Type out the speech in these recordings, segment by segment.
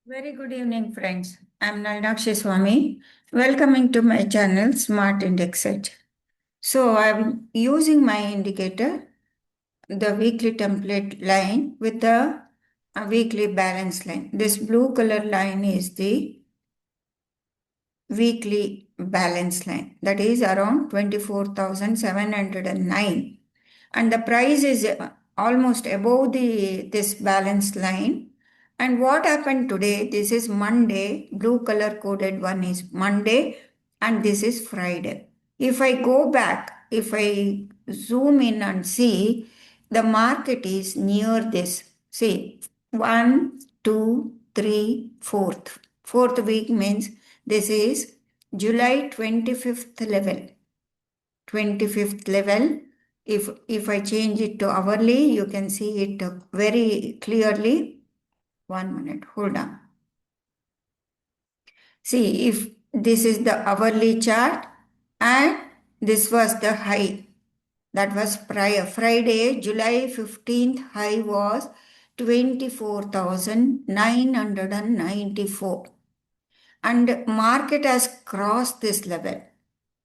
Very good evening, friends. I'm Nalnakshi Swami. Welcoming to my channel, Smart Index Edge. So, I'm using my indicator, the weekly template line with the weekly balance line. This blue color line is the weekly balance line, that is around 24,709, and the price is almost above the this balance line. And what happened today, this is Monday, blue color coded one is Monday, and this is Friday. If I go back, if I zoom in and see, the market is near this. See, one, two, three, fourth week means this is July 25th level. 25th level. If I change it to hourly, you can see it very clearly. 1 minute, hold on. See, if this is the hourly chart and this was the high. That was prior Friday, July 15th high was 24,994. And market has crossed this level.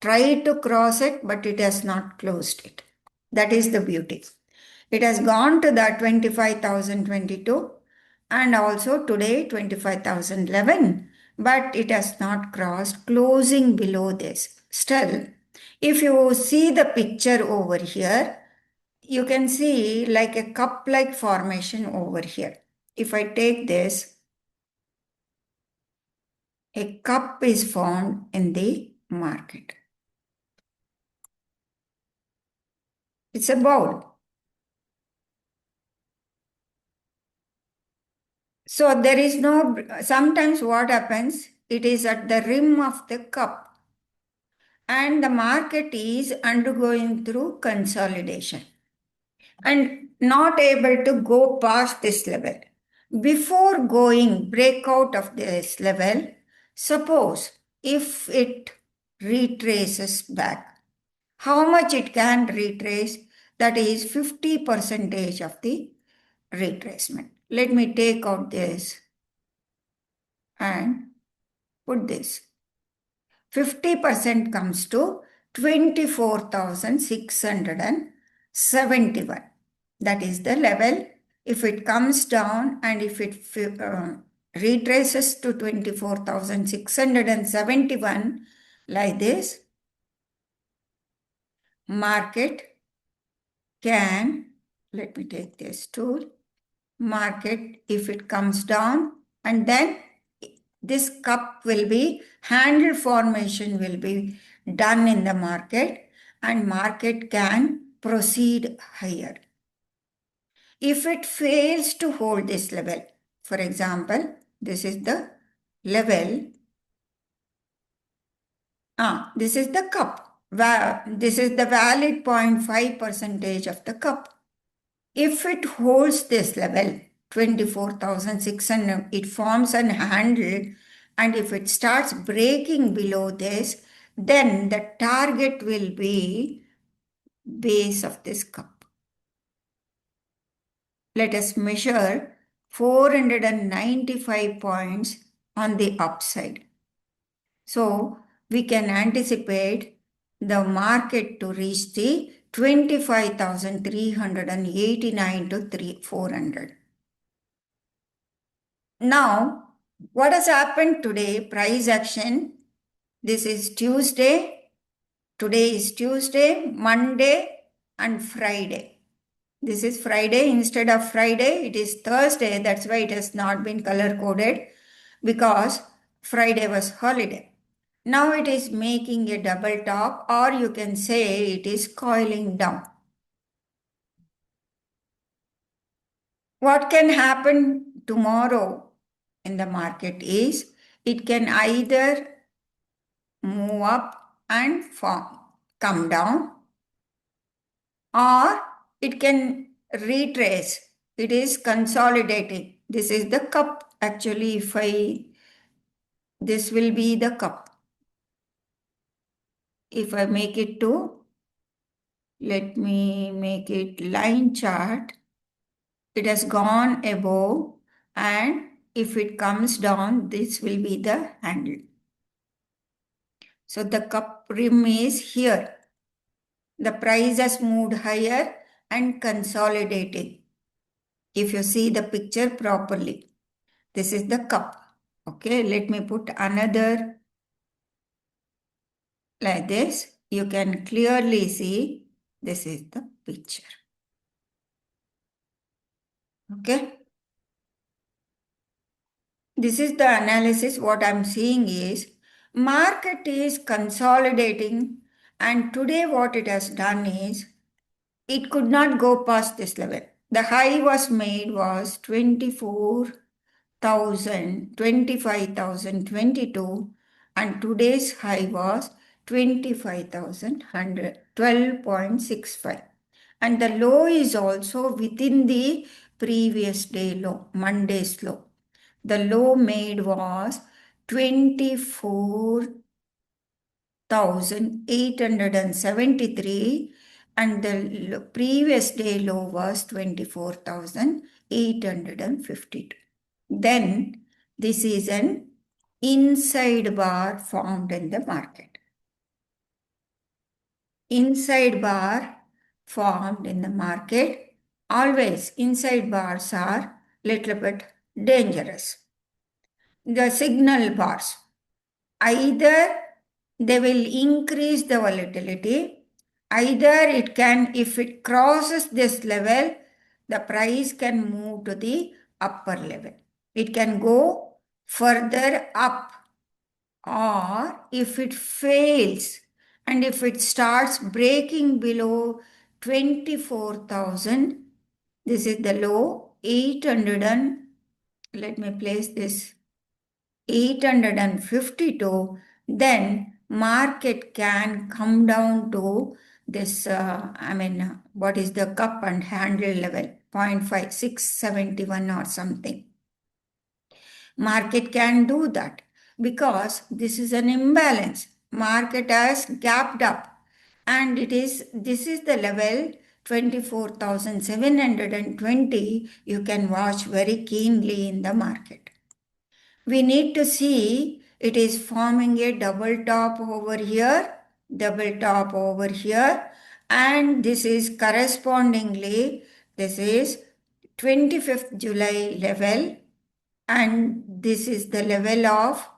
Tried to cross it, but it has not closed it. That is the beauty. It has gone to the 25,022 and also today 25,011, but it has not crossed, closing below this. Still, if you see the picture over here, you can see like a cup-like formation over here. If I take this, a cup is formed in the market. It's a bowl. So there is no, sometimes what happens, it is at the rim of the cup and the market is undergoing through consolidation and not able to go past this level. Before going breakout of this level, suppose if it retraces back, how much it can retrace? That is 50% of the retracement. Let me take out this and put this. 50% comes to 24,671. That is the level. If it comes down and if it retraces to 24,671 like this, market can, let me take this tool, market, if it comes down and then this cup will be, handle formation will be done in the market and market can proceed higher. If it fails to hold this level, for example, this is the level, this is the cup, this is the valid 0.5% of the cup. If it holds this level, 24,600, it forms an handle, and if it starts breaking below this, then the target will be base of this cup. Let us measure 495 points on the upside. So we can anticipate the market to reach the 25,389 to 400. Now, what has happened today? Price action. This is Tuesday. Today is Tuesday, Monday, and Friday. This is Friday. Instead of Friday, it is Thursday. That's why it has not been color coded because Friday was holiday. Now it is making a double top, or you can say it is coiling down. What can happen tomorrow in the market is it can either move up and come down, or it can retrace. It is consolidating. This is the cup. Actually, this will be the cup. If I make it to, let me make it line chart. It has gone above and If it comes down, this will be the handle. So the cup rim is here. The price has moved higher and consolidating. If you see the picture properly, this is the cup. Okay, let me put another like this. You can clearly see this is the picture. Okay. This is the analysis. What I'm seeing is market is consolidating, and today what it has done is it could not go past this level. The high was made was 24,000, 25,022, and today's high was 25,100, 12.65. And the low is also within the previous day low, Monday's low. The low made was 24,873, and the previous day low was 24,852. Then this is an inside bar formed in the market. Inside bar formed in the market. Always inside bars are little bit dangerous. The signal bars, either they will increase the volatility, either it can, if it crosses this level, the price can move to the upper level. It can go further up, or if it fails and if it starts breaking below 24,000, this is the low, 800 and let me place this 852, then market can come down to this, what is the cup and handle level, 0.5671 or something. Market can do that because this is an imbalance. Market has gapped up, and this is the level 24,720. You can watch very keenly in the market. We need to see it is forming a double top over here, double top over here, and this is correspondingly, this is 25th July level, and this is the level of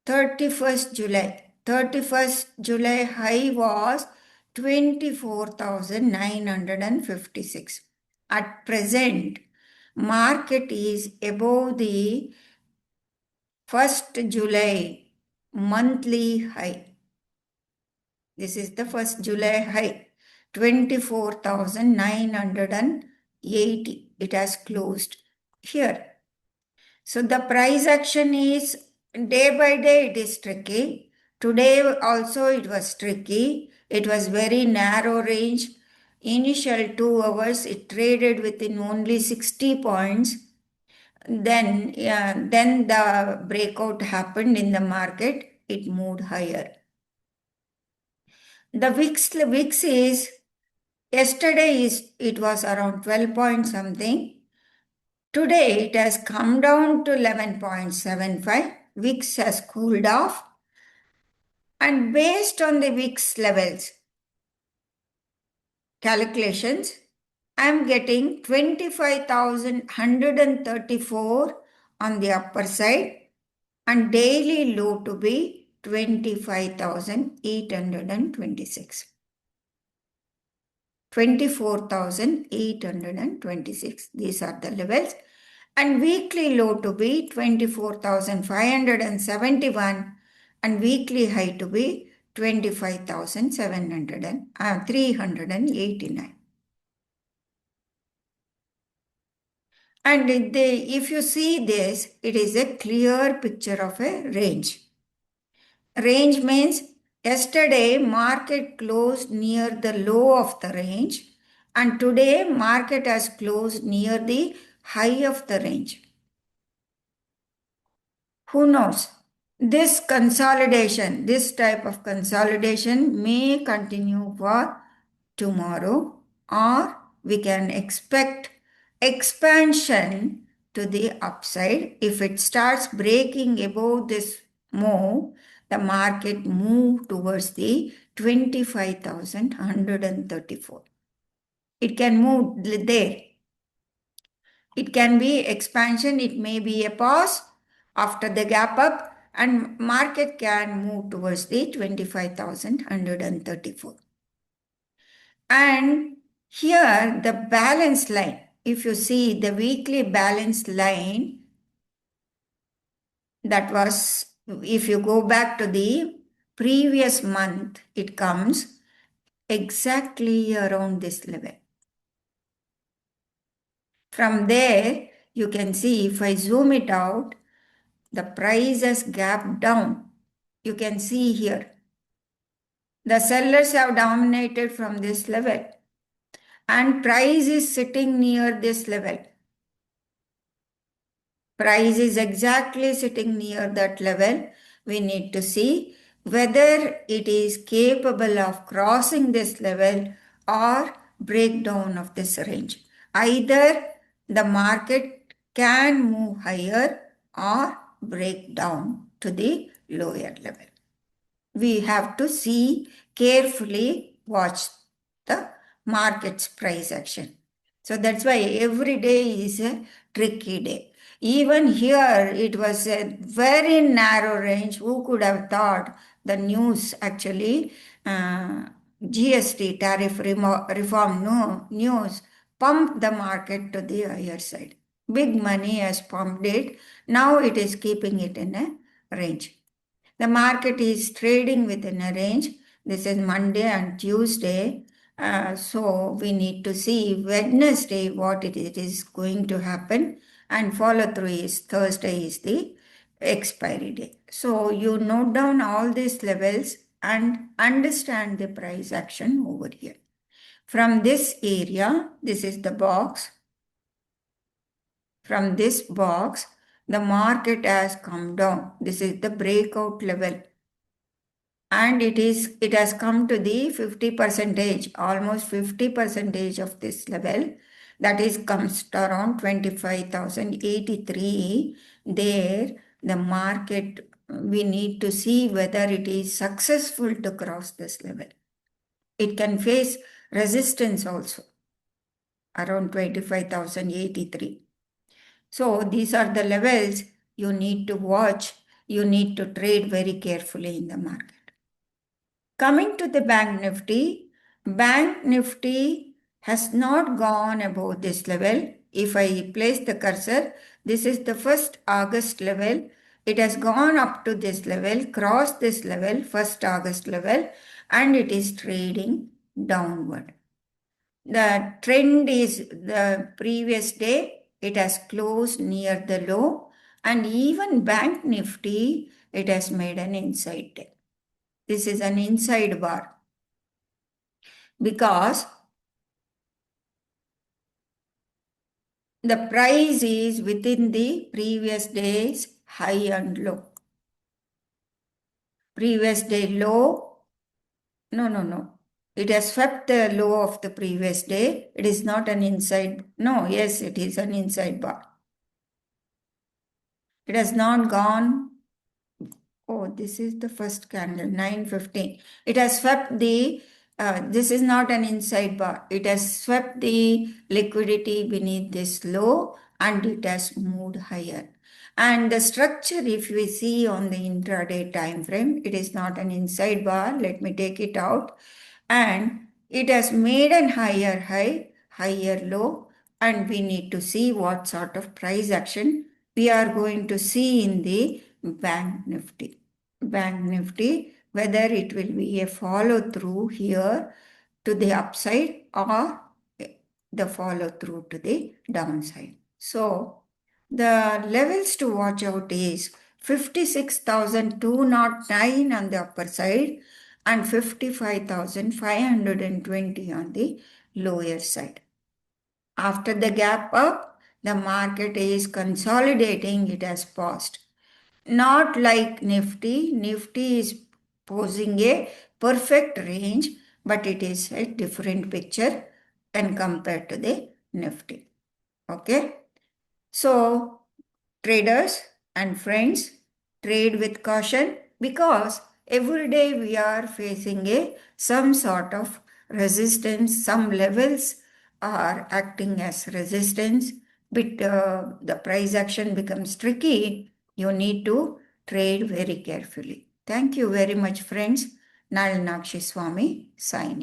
31st July. 31st July high was 24,956. At present, market is above the 1st July monthly high. This is the 1st July high, 24,980. It has closed here. So the price action is day by day it is tricky. Today also it was tricky. It was very narrow range. Initial 2 hours it traded within only 60 points. Then the breakout happened in the market. It moved higher. The VIX is, yesterday it was around 12 point something. Today it has come down to 11.75. VIX has cooled off. And based on the VIX levels calculations, I am getting 25,134 on the upper side and daily low to be 25,826. 24,826. These are the levels. And weekly low to be 24,571 and weekly high to be 389. And if you see this, it is a clear picture of a range. Range means yesterday market closed near the low of the range, and today market has closed near the high of the range. Who knows? This consolidation, this type of consolidation may continue for tomorrow, or we can expect expansion to the upside. If it starts breaking above this move, the market move towards the 25,134. It can move there. It can be expansion, it may be a pause after the gap up, and market can move towards the 25,134. And here the balance line, if you see the weekly balance line, that was, if you go back to the previous month, it comes exactly around this level. From there, you can see if I zoom it out, the price has gapped down. You can see here. The sellers have dominated from this level and price is sitting near this level. Price is exactly sitting near that level. We need to see whether it is capable of crossing this level or breakdown of this range. Either the market can move higher or break down to the lower level. We have to see carefully, watch the market's price action. So that's why every day is a tricky day. Even here, it was a very narrow range. Who could have thought the news actually, GST tariff reform news pumped the market to the higher side. Big money has pumped it. Now it is keeping it in a range. The market is trading within a range. This is Monday and Tuesday. So we need to see Wednesday what it is going to happen, and follow through is Thursday is the expiry day. So you note down all these levels and understand the price action over here. From this area, this is the box. From this box, the market has come down. This is the breakout level. And it has come to the 50 percentage, almost 50 percentage of this level. That is comes to around 25,083. There, the market, we need to see whether it is successful to cross this level. It can face resistance also around 25,083. So these are the levels you need to watch. You need to trade very carefully in the market. Coming to the Bank Nifty has not gone above this level. If I place the cursor, this is the 1st August level. It has gone up to this level, crossed this level, 1st August level, and it is trading downward. The trend is the previous day, it has closed near the low, and even Bank Nifty, it has made an inside day. This is an inside bar because the price is within the previous day's high and low. Previous day low, no. It has swept the low of the previous day. It is not an inside, no, yes, it is an inside bar. It has not gone. Oh, this is the first candle, 9:15. It has swept the, this is not an inside bar. It has swept the liquidity beneath this low and it has moved higher. And the structure, if we see on the intraday time frame, it is not an inside bar. Let me take it out. And it has made an higher high, higher low, and we need to see what sort of price action we are going to see in the Bank Nifty. Bank Nifty, whether it will be a follow through here to the upside or the follow through to the downside. So the levels to watch out is 56,209 on the upper side and 55,520 on the lower side. After the gap up, the market is consolidating, it has paused. Not like Nifty. Nifty is posing a perfect range, but it is a different picture when compared to the Nifty. Okay. So, traders and friends, trade with caution because every day we are facing some sort of resistance. Some levels are acting as resistance, but the price action becomes tricky. You need to trade very carefully. Thank you very much, friends. Nalnakshi Swami signing.